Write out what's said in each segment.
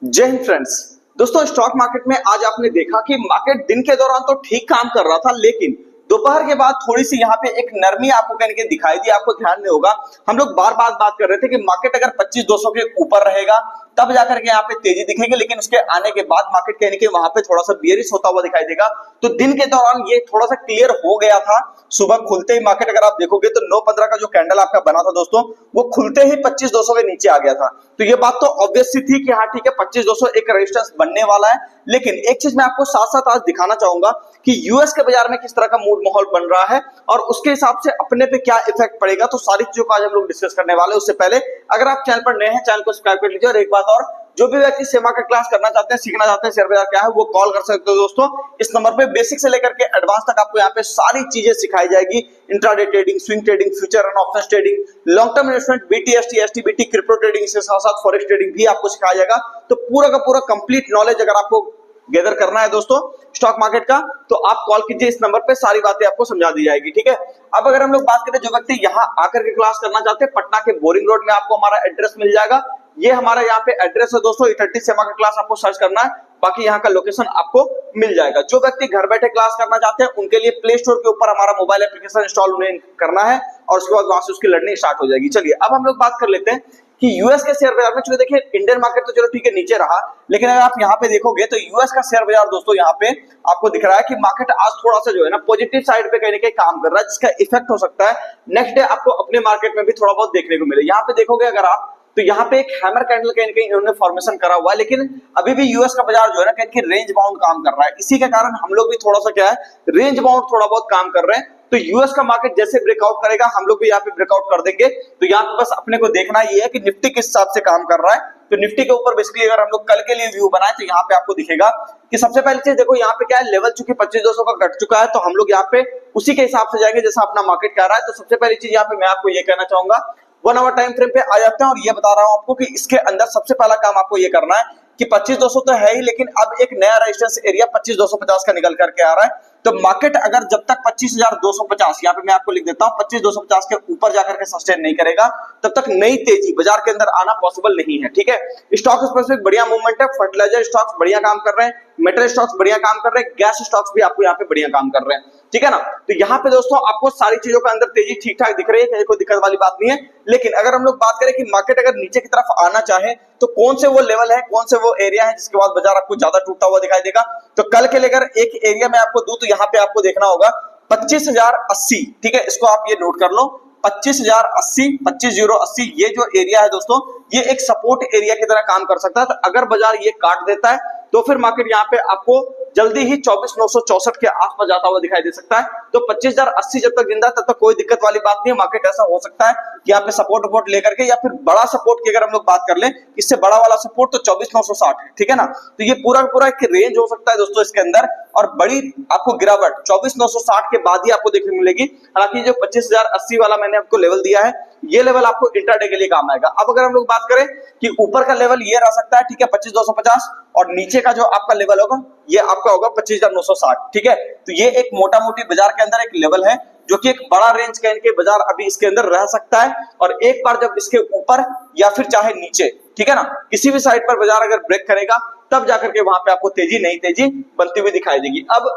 जय हिंद फ्रेंड्स। दोस्तों, stock market में आज आपने देखा कि मार्केट दिन के दौरान तो ठीक काम कर रहा था, लेकिन दोपहर के बाद थोड़ी सी यहाँ पे एक नरमी आपको कहने के दिखाई दी। आपको ध्यान में होगा, हम लोग बार बार बात कर रहे थे कि मार्केट अगर 25,200 के ऊपर रहेगा तब जाकर के यहाँ पे तेजी दिखेगी, लेकिन उसके आने के बाद मार्केट कहने के वहां पे थोड़ा सा बेयरिश होता हुआ दिखाई देगा। तो दिन के दौरान ये थोड़ा सा क्लियर हो गया था। सुबह खुलते ही मार्केट अगर आप देखोगे तो 9:15 का जो कैंडल आपका बना था दोस्तों, वो खुलते ही 25,200 के नीचे आ गया था। तो ये बात तो ऑब्वियस सी थी कि हाँ ठीक है, 25,200 एक रेजिस्टेंस बनने वाला है। लेकिन एक चीज मैं आपको साथ साथ आज दिखाना चाहूंगा कि यूएस के बाजार में किस तरह का मूड माहौल बन रहा है और उसके हिसाब से अपने पे क्या इफेक्ट पड़ेगा। तो सारी चीजों को आज हम लोग डिस्कस करने वाले हैं। उससे पहले अगर आप चैनल पर नए हैं, चैनल को सब्सक्राइब कर लीजिए। और एक बात और, जो भी व्यक्ति सेमा का क्लास करना चाहते हैं, सीखना चाहते हैं शेयर बाजार क्या है, वो कॉल कर सकते हो दोस्तों। इस नंबर पे बेसिक से लेकर के एडवांस तक आपको यहाँ पे सारी चीजें सिखाई जाएगी। Intraday trading, swing trading, future and options trading, long term investment, BTST, STBT, crypto trading से साथ साथ फॉरेक्स ट्रेडिंग भी आपको सिखाया जाएगा। तो पूरा का पूरा कंप्लीट नॉलेज अगर आपको गैदर करना है दोस्तों स्टॉक मार्केट का, तो आप कॉल कीजिए इस नंबर पे, सारी बातें आपको समझा दी जाएगी। ठीक है, अब अगर हम लोग बात करें, जो व्यक्ति यहाँ आकर के क्लास करना चाहते हैं, पटना के बोरिंग रोड में आपको हमारा एड्रेस मिल जाएगा। ये हमारा यहाँ पे एड्रेस है दोस्तों। E30 सेमा का क्लास आपको सर्च करना है, बाकी यहाँ का लोकेशन आपको मिल जाएगा। जो व्यक्ति घर बैठे क्लास करना चाहते हैं, उनके लिए प्ले स्टोर के ऊपर हमारा मोबाइल एप्लीकेशन इंस्टॉल उन्हें करना है और उसके बाद वहां से उसकी लर्निंग स्टार्ट हो जाएगी। चलिए अब हम लोग बात कर लेते हैं कि यूएस के शेयर बाजार में। चलो देखिए, इंडियन मार्केट तो चलो ठीक है नीचे रहा, लेकिन अगर आप यहाँ पे देखोगे तो यूएस का शेयर बाजार दोस्तों यहाँ पे आपको दिख रहा है कि मार्केट आज थोड़ा सा जो है ना पॉजिटिव साइड पे कहीं ना कहीं काम कर रहा है, जिसका इफेक्ट हो सकता है नेक्स्ट डे आपको अपने मार्केट में भी थोड़ा बहुत देखने को मिले। यहाँ पे देखोगे अगर आप, तो यहाँ पे एक हैमर कैंडल कहीं ना कहीं इन्होंने फॉर्मेशन करा हुआ है, लेकिन अभी भी यूएस का बाजार जो है ना कहीं रेंज बाउंड काम कर रहा है। इसी के कारण हम लोग भी थोड़ा सा क्या है, रेंज बाउंड थोड़ा बहुत काम कर रहे हैं। तो यूएस का मार्केट जैसे ब्रेकआउट करेगा, हम लोग भी यहाँ पे ब्रेकआउट कर देंगे। तो यहाँ पे बस अपने को देखना ये है कि निफ्टी किस हिसाब से काम कर रहा है। तो निफ्टी के ऊपर बेसिकली अगर हम लोग कल के लिए व्यू बनाए, तो यहाँ पे आपको दिखेगा कि सबसे पहली चीज देखो, यहाँ पे क्या है, लेवल चूंकि 25,200 का कट चुका है, तो हम लोग यहाँ पे उसी के हिसाब से जाएंगे जैसा अपना मार्केट कह रहा है। तो सबसे पहली चीज यहाँ पे मैं आपको ये कहना चाहूंगा, 1 आवर टाइम फ्रेम पे आ जाते हैं और ये बता रहा हूं आपको कि इसके अंदर सबसे पहला काम आपको ये करना है कि 25,200 तो है ही, लेकिन अब एक नया रेजिस्टेंस एरिया 25,250 का निकल करके आ रहा है। तो मार्केट अगर जब तक 25,250, यहाँ पे मैं आपको लिख देता हूं, 25,250 के ऊपर जाकर के सस्टेन नहीं करेगा, तब तक नई तेजी बाजार के अंदर आना पॉसिबल नहीं है। ठीक है, स्टॉक स्पेसिफिक बढ़िया मूवमेंट है, फर्टिलाइजर स्टॉक्स बढ़िया काम कर रहे हैं, मेटल स्टॉक्स बढ़िया काम कर रहे हैं, गैस स्टॉक्स भी आपको यहाँ पे बढ़िया काम कर रहे हैं। ठीक है ना, तो यहाँ पे दोस्तों आपको सारी चीजों के अंदर तेजी ठीक ठाक दिख रही है, कोई दिक्कत वाली बात नहीं है। लेकिन अगर हम लोग बात करें कि मार्केट अगर नीचे की तरफ आना चाहे, तो कौन से वो लेवल है, कौन से वो एरिया है जिसके बाद बाजार आपको ज्यादा टूटता हुआ दिखाई देगा। तो कल के लेकर एक एरिया में आपको दूं, तो यहाँ पे आपको देखना होगा 25,080। ठीक है, इसको आप ये नोट कर लो, 25,080, 25,080 ये जो एरिया है दोस्तों, ये एक सपोर्ट एरिया की तरह काम कर सकता है। तो अगर बाजार ये काट देता है, तो फिर मार्केट यहाँ पे आपको जल्दी ही 24,964 के आसपास जाता हुआ दिखाई दे सकता है। तो 25,080 जब तक जिंदा है तब तक कोई दिक्कत वाली बात नहीं है। मार्केट ऐसा हो सकता है कि यहाँ पे सपोर्ट वपोर्ट लेकर के, या फिर बड़ा सपोर्ट की अगर हम लोग बात कर लें, इससे बड़ा वाला सपोर्ट तो 24,960 है। ठीक है ना, तो ये पूरा पूरा एक रेंज हो सकता है दोस्तों इसके अंदर, और बड़ी आपको गिरावट 24,960 के बाद ही आपको देखने मिलेगी। हालांकि जो 25,080 वाला मैंने आपको लेवल दिया है, ये लेवल आपको इंट्राडे के लिए काम आएगा। अब अगर हम लोग बात करें कि ऊपर का लेवल ये रह सकता है, ठीक है, 25,250, और नीचे का जो आपका लेवल होगा ये आपका होगा 25,960। ठीक है, तो ये एक मोटा मोटी बाजार के अंदर एक लेवल है, जो कि एक बड़ा रेंज कह के बाजार अभी इसके अंदर रह सकता है। और एक बार जब इसके ऊपर या फिर चाहे नीचे, ठीक है ना, किसी भी साइड पर बाजार अगर ब्रेक करेगा, तब जाकर के वहां पे आपको तेजी, नई तेजी बनती हुई दिखाई देगी। अब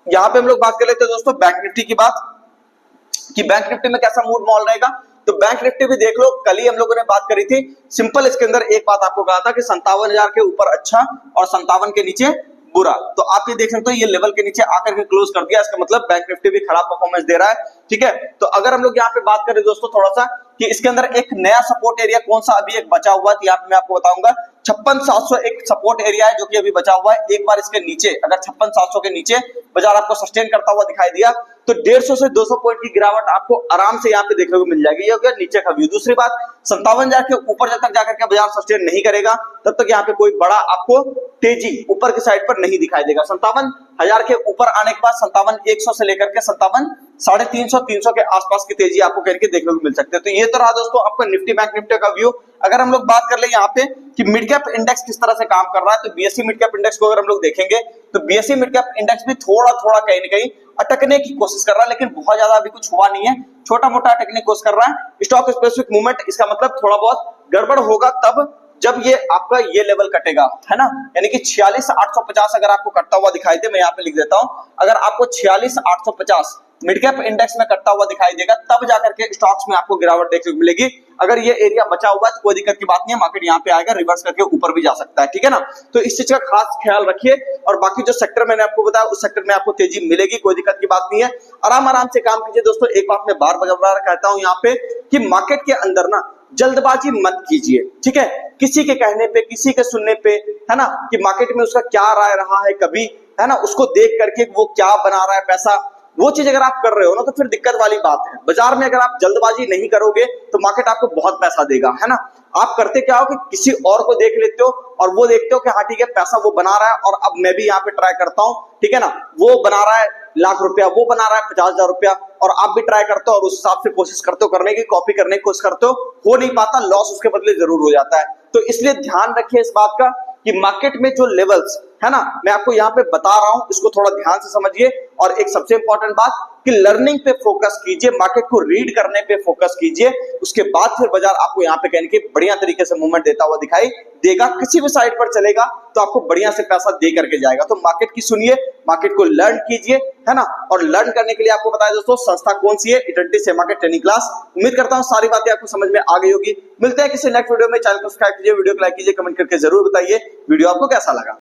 यहाँ पे हम लोग बात कर लेते हैं दोस्तों बैंक निफ्टी की बात, कि बैंक निफ्टी में कैसा मूड माहौल रहेगा। तो बैंक निफ्टी भी देख लो, कल ही हम लोगों ने बात करी थी सिंपल। इसके अंदर एक बात आपको कहा था कि 57,000 के ऊपर अच्छा और 57 के नीचे बुरा। तो आप ये देख सकते हो, ये लेवल के नीचे आकर के क्लोज कर दिया, इसका मतलब बैंक निफ्टी भी खराब परफॉर्मेंस दे रहा है। ठीक है, तो अगर हम लोग यहाँ पे बात करें दोस्तों थोड़ा सा कि इसके अंदर एक नया सपोर्ट एरिया कौन सा अभी एक बचा हुआ है, यहाँ पे मैं आपको बताऊंगा 56,700 एक सपोर्ट एरिया है जो कि अभी बचा हुआ है। एक बार इसके नीचे अगर 56,700 के नीचे बाजार आपको सस्टेन करता हुआ दिखाई दिया, तो 150 से 200 पॉइंट की गिरावट आपको आराम से यहाँ पे देखने को मिल जाएगी। ये हो गया नीचे का व्यू। दूसरी बात, 57,000 के ऊपर जब तक जाकर के बाजार सस्टेन नहीं करेगा, तब तक यहाँ पे कोई बड़ा आपको तेजी ऊपर की साइड पर नहीं दिखाई देगा। 57,000 के ऊपर आने के बाद 57,100 से लेकर के 57,350, 300 के आसपास की तेजी आपको करके देखने को मिल सकते हैं। तो ये तो रहा दोस्तों आपका निफ्टी बैंक निफ्टी का व्यू। अगर हम लोग बात कर ले यहाँ पे कि मिड कैप इंडेक्स किस तरह से काम कर रहा है, तो बीएसई मिड कैप इंडेक्स को अगर हम लोग देखेंगे, तो बीएसई मिड कैप इंडेक्स भी थोड़ा थोड़ा कहीं ना कहीं अटकने की कोशिश कर रहा है, लेकिन बहुत ज्यादा अभी कुछ हुआ नहीं है, छोटा मोटा अटकने की कोशिश कर रहा है। स्टॉक स्पेसिफिक मूवमेंट, इसका मतलब थोड़ा बहुत गड़बड़ होगा तब जब ये आपका ये लेवल कटेगा, है ना, यानी कि 46,850 अगर आपको कटता हुआ दिखाई दे, मैं यहाँ पे लिख देता हूं, अगर आपको 46,850 मिड कैप इंडेक्स में कटता हुआ दिखाई देगा, तब जाकर के स्टॉक्स में आपको गिरावट देखने को मिलेगी। अगर ये एरिया बचा हुआ है तो कोई दिक्कत की बात नहीं है, मार्केट यहाँ पे आएगा, रिवर्स करके ऊपर भी जा सकता है, ठीक है ना। तो इस चीज का खास ख्याल रखिए। और बाकी जो सेक्टर मैंने आपको बताया उस सेक्टर में आपको तेजी मिलेगी, कोई दिक्कत की बात नहीं है, आराम आराम से काम कीजिए। दोस्तों एक बात मैं बार बार कहता हूं यहाँ पे कि मार्केट के अंदर ना जल्दबाजी मत कीजिए, ठीक है, किसी के कहने पे, किसी के सुनने पे, है ना, कि मार्केट में उसका क्या राय रहा है कभी, है ना, उसको देख करके वो क्या बना रहा है पैसा, वो चीज अगर आप कर रहे हो ना तो फिर दिक्कत वाली बात है। बाजार में अगर आप जल्दबाजी नहीं करोगे तो मार्केट आपको बहुत पैसा देगा, है ना। आप करते क्या हो कि किसी और को देख लेते हो और वो देखते हो कि हाँ ठीक है पैसा वो बना रहा है और अब मैं भी यहाँ पे ट्राई करता हूँ, ठीक है ना, वो बना रहा है लाख रुपया, वो बना रहा है 50,000 रुपया, और आप भी ट्राई करते हो और उस हिसाब से कोशिश करते हो करने की, कॉपी करने की कोशिश करते हो नहीं पाता, लॉस उसके बदले जरूर हो जाता है। तो इसलिए ध्यान रखिए इस बात का कि मार्केट में जो लेवल्स है ना मैं आपको यहाँ पे बता रहा हूं, इसको थोड़ा ध्यान से समझिए। और एक सबसे इंपॉर्टेंट बात कि लर्निंग पे फोकस कीजिए, मार्केट को रीड करने पे फोकस कीजिए, उसके बाद फिर बाजार आपको यहाँ पे कहने की बढ़िया तरीके से मूवमेंट देता हुआ दिखाई देगा। किसी भी साइड पर चलेगा तो आपको बढ़िया से पैसा दे करके जाएगा। तो मार्केट की सुनिए, मार्केट को लर्न कीजिए, है ना। और लर्न करने के लिए आपको बताया दोस्तों संस्था कौन सी है, इटंटी शेयर मार्केट ट्रेनिंग क्लास। उम्मीद करता हूं सारी बातें आपको समझ में आ गई होगी। मिलते हैं किसी नेक्स्ट वीडियो में, चैनल को सब्सक्राइब कीजिए, वीडियो को लाइक कीजिए, कमेंट करके जरूर बताइए वीडियो आपको कैसा लगा।